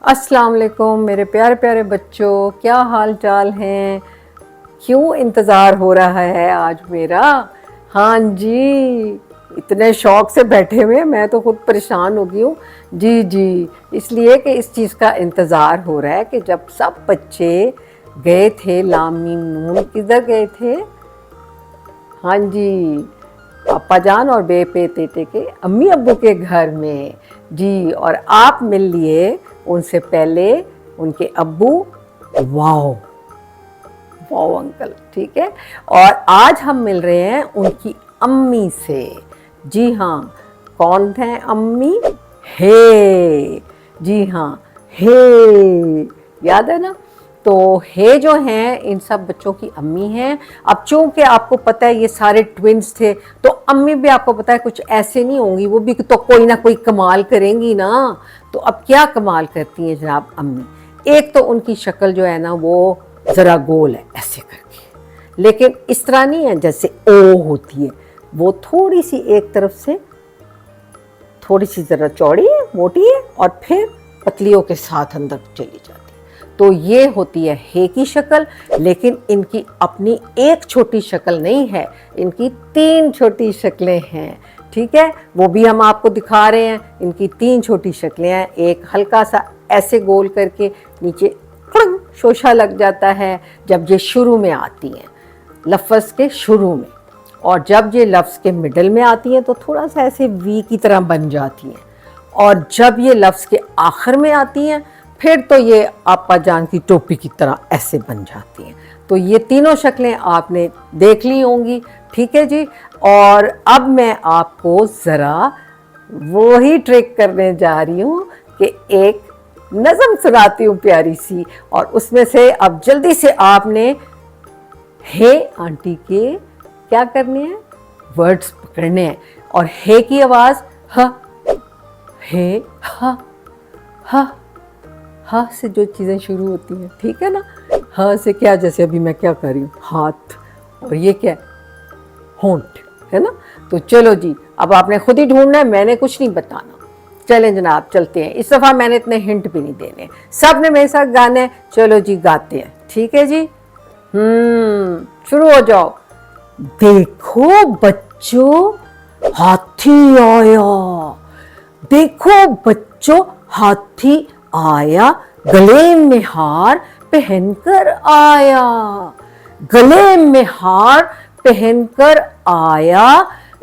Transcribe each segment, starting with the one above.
अस्सलाम वालेकुम मेरे प्यारे प्यारे बच्चों, क्या हाल चाल हैं। क्यों इंतज़ार हो रहा है आज मेरा। हाँ जी, इतने शौक से बैठे हुए, मैं तो खुद परेशान हो गई हूँ। जी जी, इसलिए कि इस चीज़ का इंतज़ार हो रहा है कि जब सब बच्चे गए थे लाम मीम नून, किधर गए थे। हाँ जी, पापा जान और बेपे तेते के अम्मी अब्बू के घर में। जी, और आप मिल लिए उनसे पहले उनके अब्बू। वाओ वाओ अंकल, ठीक है। और आज हम मिल रहे हैं उनकी अम्मी से। जी हाँ, कौन है अम्मी। हे, जी हाँ, हे, याद है ना। तो हे जो हैं इन सब बच्चों की अम्मी हैं। अब चूंकि आपको पता है ये सारे ट्विंस थे, तो अम्मी भी आपको पता है कुछ ऐसे नहीं होंगी, वो भी तो कोई ना कोई कमाल करेंगी ना। तो अब क्या कमाल करती हैं जनाब अम्मी। एक तो उनकी शक्ल जो है ना वो ज़रा गोल है ऐसे करके, लेकिन इस तरह नहीं है जैसे ओ होती है, वो थोड़ी सी एक तरफ से थोड़ी सी ज़रा चौड़ी है, मोटी है, और फिर पतलियों के साथ अंदर चली जाती है। तो ये होती है हे की शक्ल। लेकिन इनकी अपनी एक छोटी शक्ल नहीं है, इनकी 3 छोटी शक्लें हैं, ठीक है। वो भी हम आपको दिखा रहे हैं। इनकी 3 छोटी शक्लें हैं। एक हल्का सा ऐसे गोल करके नीचे शोशा लग जाता है जब ये शुरू में आती हैं, लफ्ज़ के शुरू में। और जब ये लफ्ज़ के मिडल में आती हैं तो थोड़ा सा ऐसे वी की तरह बन जाती हैं। और जब ये लफ्ज़ के आखिर में आती हैं फिर तो ये आपा जान की टोपी की तरह ऐसे बन जाती हैं। तो ये तीनों शक्लें आपने देख ली होंगी, ठीक है जी। और अब मैं आपको ज़रा वही ट्रिक करने जा रही हूँ कि एक नज़म सुनाती हूँ प्यारी सी, और उसमें से अब जल्दी से आपने हे आंटी के क्या करने हैं, वर्ड्स पकड़ने हैं। और हे की आवाज़ ह, हे, हा से जो चीज़ें शुरू होती हैं, ठीक है ना। हा से क्या, जैसे अभी मैं क्या कर रही हूँ, हाथ, और ये क्या है, होंठ, है ना। तो चलो जी, अब आपने खुद ही ढूंढना है, मैंने कुछ नहीं बताना। चलें जनाब, चलते हैं। इस दफ़ा मैंने इतने हिंट भी नहीं देने, सब ने मेरे साथ गाना है। चलो जी, गाते हैं, ठीक है जी। शुरू हो जाओ। देखो बच्चों, हाथी आया। देखो बच्चों, हाथी आया, गले में हार पहनकर आया। गले में हार पहनकर आया,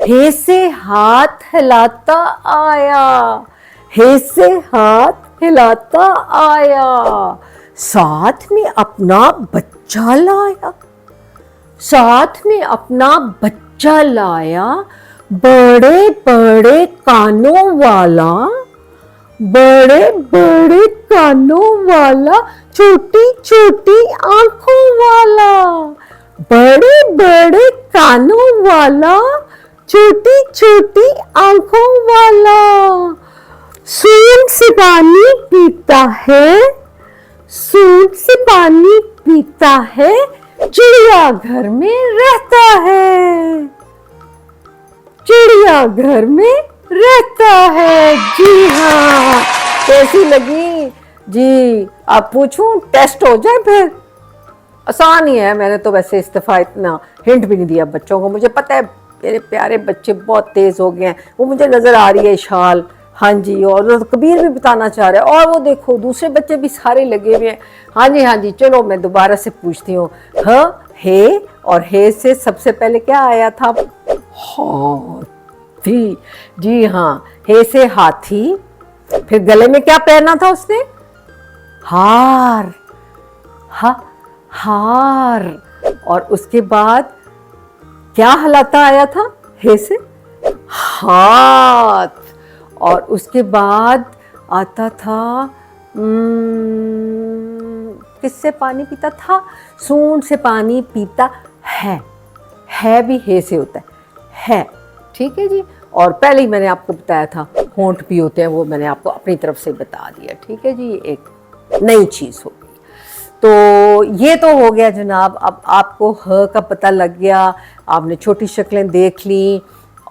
हे से हाथ हिलाता आया। हे से हाथ हिलाता आया, साथ में अपना बच्चा लाया। साथ में अपना बच्चा लाया, बड़े बड़े कानों वाला। बड़े बड़े कानों वाला, छोटी छोटी आंखों वाला। बड़े बड़े कानों वाला, छोटी छोटी आंखों वाला। सूंड से पानी पीता है, सूंड से पानी पीता है, चिड़िया घर में रहता है। चिड़िया घर में रहता है। जी हाँ, कैसी लगी जी। आप पूछूं, टेस्ट हो जाए फिर। आसान ही है, मैंने तो वैसे इस दफ़ा इतना हिंट भी नहीं दिया बच्चों को। मुझे पता है मेरे प्यारे बच्चे बहुत तेज़ हो गए हैं, वो मुझे नज़र आ रही है शाल। हाँ जी, और कबीर भी बताना चाह रहा है, और वो देखो दूसरे बच्चे भी सारे लगे हुए हैं। हाँ जी हाँ जी, चलो मैं दोबारा से पूछती हूँ। ह, हे, और हे से सबसे पहले क्या आया था, हाथी। जी हाँ, हे से हाथी। फिर गले में क्या पहना था उसने, हार। हार। और उसके बाद क्या हिलाता आया था, हे से हाथ। और उसके बाद आता था, किससे पानी पीता था, सूंड से पानी पीता है भी हे से होता है, ठीक है जी। और पहले ही मैंने आपको बताया था होंठ भी होते हैं, वो मैंने आपको अपनी तरफ से बता दिया, ठीक है जी। एक नई चीज़ हो गई। तो ये तो हो गया जनाब। अब आपको ह का पता लग गया, आपने छोटी शक्लें देख ली,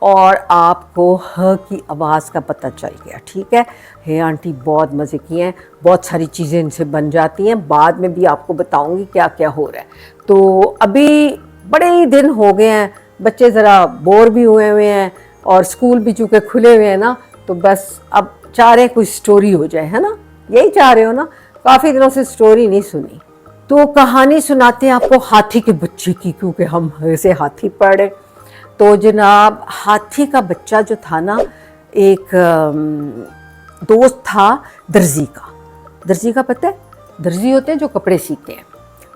और आपको ह की आवाज़ का पता चल गया, ठीक है। हे आंटी बहुत मज़े किए हैं, बहुत सारी चीज़ें इनसे बन जाती हैं, बाद में भी आपको बताऊंगी क्या क्या हो रहा है। तो अभी बड़े ही दिन हो गए हैं, बच्चे ज़रा बोर भी हुए हैं और स्कूल भी चूँकि खुले हुए हैं ना, तो बस अब चाह रहे कोई स्टोरी हो जाए, है ना, यही चाह रहे हो ना, काफ़ी दिनों से स्टोरी नहीं सुनी। तो कहानी सुनाते हैं आपको हाथी के बच्चे की, क्योंकि हम ऐसे हाथी पढ़े। तो जनाब हाथी का बच्चा जो था ना, एक दोस्त था दर्जी का। दर्जी का पता है, दर्जी होते हैं जो कपड़े सीते हैं।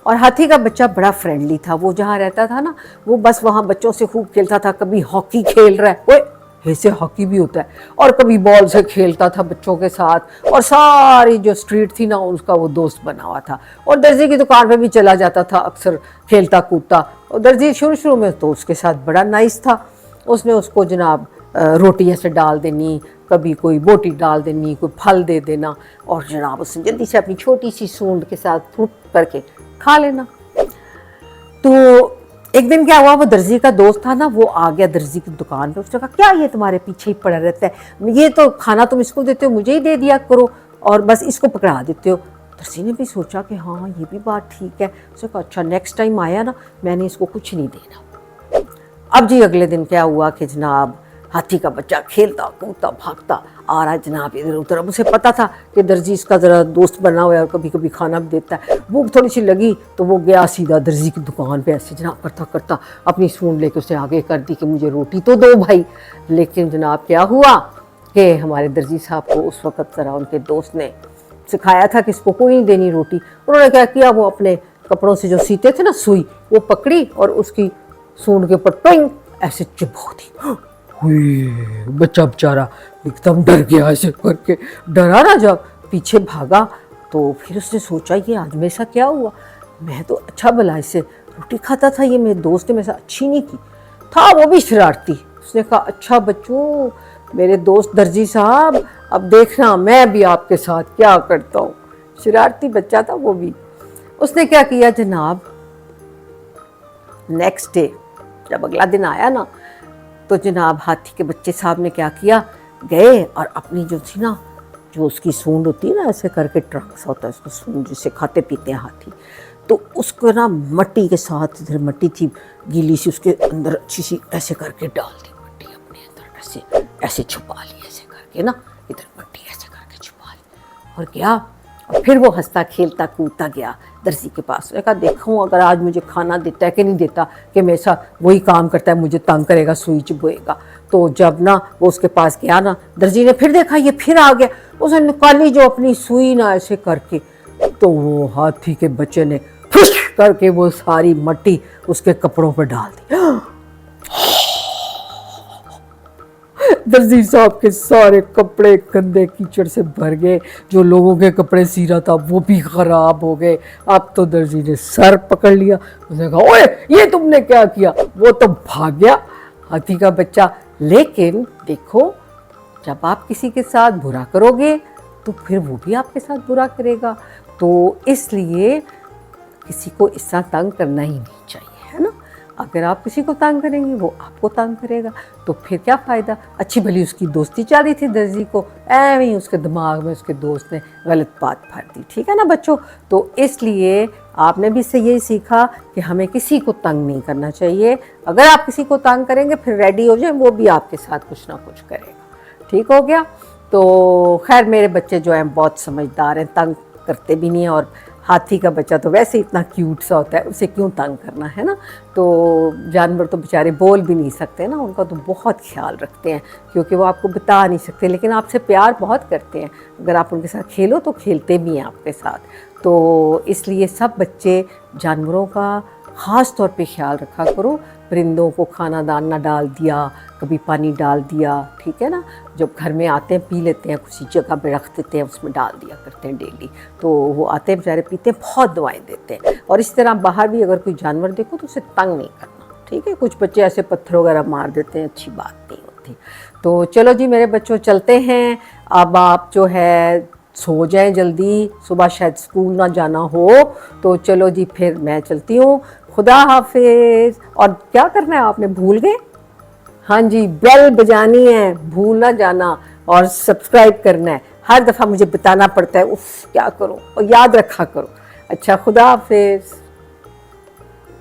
और हाथी का बच्चा बड़ा फ्रेंडली था, वो जहाँ रहता था ना, वो बस वहाँ बच्चों से खूब खेलता था। कभी हॉकी खेल रहा है, ओए ऐसे हॉकी भी होता है, और कभी बॉल से खेलता था बच्चों के साथ। और सारी जो स्ट्रीट थी ना, उसका वो दोस्त बना हुआ था। और दर्जी की दुकान पे भी चला जाता था अक्सर खेलता कूदता। और दर्जी शुरू में तो उसके साथ बड़ा नाइस था। उसने उसको जनाब रोटी ऐसे डाल देनी, कभी कोई बोटी डाल देनी, कोई फल दे देना, और जनाब उसने जल्दी से अपनी छोटी सी सूंड के साथ फूट करके खा लेना। तो एक दिन क्या हुआ, वो दर्जी का दोस्त था ना, वो आ गया दर्जी की दुकान पे। उसने कहा क्या ये तुम्हारे पीछे ही पड़ा रहता है, ये तो खाना तुम इसको देते हो, मुझे ही दे दिया करो, और बस इसको पकड़ा देते हो। दर्जी ने भी सोचा कि हाँ ये भी बात ठीक है। उसने कहा अच्छा नेक्स्ट टाइम आया ना, मैंने इसको कुछ नहीं देना। अब जी अगले दिन क्या हुआ कि जनाब हाथी का बच्चा खेलता कूदता भागता आ रहा है जनाब इधर उधर। अब उसे पता था कि दर्जी इसका ज़रा दोस्त बना हुआ है और कभी कभी खाना भी देता है। भूख थोड़ी सी लगी तो वो गया सीधा दर्जी की दुकान पे, ऐसे जनाब करता करता अपनी सूंड लेके उसे आगे कर दी कि मुझे रोटी तो दो भाई। लेकिन जनाब क्या हुआ कि हमारे दर्जी साहब को उस वक़्त ज़रा उनके दोस्त ने सिखाया था कि इसको कोई नहीं देनी रोटी। उन्होंने क्या किया, वो अपने कपड़ों से जो सीते थे ना सुई, वो पकड़ी और उसकी सूंड के ऊपर टोंग ऐसे चिपका दी। बच्चा बेचारा एकदम डर गया, ऐसे करके डरा ना, जब पीछे भागा तो फिर उसने सोचा ये आज मेरे साथ क्या हुआ, मैं तो अच्छा भला इससे रोटी खाता था, ये मेरे दोस्त ने मेरे साथ अच्छी नहीं की। था वो भी शरारती। उसने कहा अच्छा बच्चों, मेरे दोस्त दर्जी साहब, अब देखना मैं भी आपके साथ क्या करता हूँ। शरारती बच्चा था वो भी। उसने क्या किया जनाब, नेक्स्ट डे जब अगला दिन आया ना, तो जनाब हाथी के बच्चे साहब ने क्या किया, गए और अपनी जो थी ना, जो उसकी सूंड होती है ना, ऐसे करके ट्रंक सा होता है उसको, सूंड जिसे खाते पीते हैं हाथी, तो उसको ना मट्टी के साथ, इधर मट्टी थी गीली सी, उसके अंदर अच्छी सी ऐसे करके डाल दी मट्टी अपने अंदर, ऐसे ऐसे छुपा ली, ऐसे करके ना, इधर मट्टी ऐसे करके छुपा ली। और क्या, और फिर वो हंसता खेलता कूदता गया दर्जी के पास। उसने कहा देखूँ अगर आज मुझे खाना देता है कि नहीं देता, कि मेरे साथ वही काम करता है, मुझे तंग करेगा, सुई चुभेगा। तो जब ना वो उसके पास गया ना, दर्जी ने फिर देखा ये फिर आ गया। उसने निकाली जो अपनी सुई ना ऐसे करके, तो वो हाथी के बच्चे ने फुश करके वो सारी मट्टी उसके कपड़ों पर डाल दी। दर्जी साहब के सारे कपड़े गंदे कीचड़ से भर गए, जो लोगों के कपड़े सी रहा था वो भी खराब हो गए। अब तो दर्जी ने सर पकड़ लिया। उसने कहा ओए ये तुमने क्या किया, वो तो भाग गया हाथी का बच्चा। लेकिन देखो, जब आप किसी के साथ बुरा करोगे तो फिर वो भी आपके साथ बुरा करेगा, तो इसलिए किसी को इस तरह तंग करना ही नहीं चाहिए, है ना। अगर आप किसी को तंग करेंगे वो आपको तंग करेगा, तो फिर क्या फ़ायदा। अच्छी भली उसकी दोस्ती चल रही थी दर्जी को, ऐਵੇਂ ही उसके दिमाग में उसके दोस्त ने गलत बात भर दी, ठीक है ना बच्चों। तो इसलिए आपने भी इससे यही सीखा कि हमें किसी को तंग नहीं करना चाहिए। अगर आप किसी को तंग करेंगे फिर रेडी हो जाए, वो भी आपके साथ कुछ ना कुछ करेगा, ठीक हो गया। तो खैर मेरे बच्चे जो हैं बहुत समझदार हैं, तंग करते भी नहीं हैं, और हाथी का बच्चा तो वैसे इतना क्यूट सा होता है, उसे क्यों तंग करना, है ना। तो जानवर तो बेचारे बोल भी नहीं सकते ना, उनका तो बहुत ख्याल रखते हैं, क्योंकि वो आपको बता नहीं सकते, लेकिन आपसे प्यार बहुत करते हैं। अगर आप उनके साथ खेलो तो खेलते भी हैं आपके साथ। तो इसलिए सब बच्चे जानवरों का ख़ास तौर पे ख्याल रखा करो। परिंदों को खाना दाना डाल दिया, कभी पानी डाल दिया, ठीक है ना। जब घर में आते हैं पी लेते हैं, किसी जगह पे रख देते हैं, उसमें डाल दिया करते हैं डेली, तो वो आते हैं बेचारे पीते हैं, बहुत दवाएं देते हैं। और इस तरह बाहर भी अगर कोई जानवर देखो तो उसे तंग नहीं करना, ठीक है। कुछ बच्चे ऐसे पत्थर वगैरह मार देते हैं, अच्छी बात नहीं होती। तो चलो जी मेरे बच्चों चलते हैं, अब आप जो है सो जाएं जल्दी, सुबह शायद स्कूल ना जाना हो। तो चलो जी फिर मैं चलती हूँ, खुदा हाफिज़। और क्या करना है आपने भूल गए, हाँ जी, बेल बजानी है, भूल ना जाना, और सब्सक्राइब करना है। हर दफ़ा मुझे बताना पड़ता है, उफ क्या करूं, और याद रखा करो। अच्छा, खुदा हाफिज़।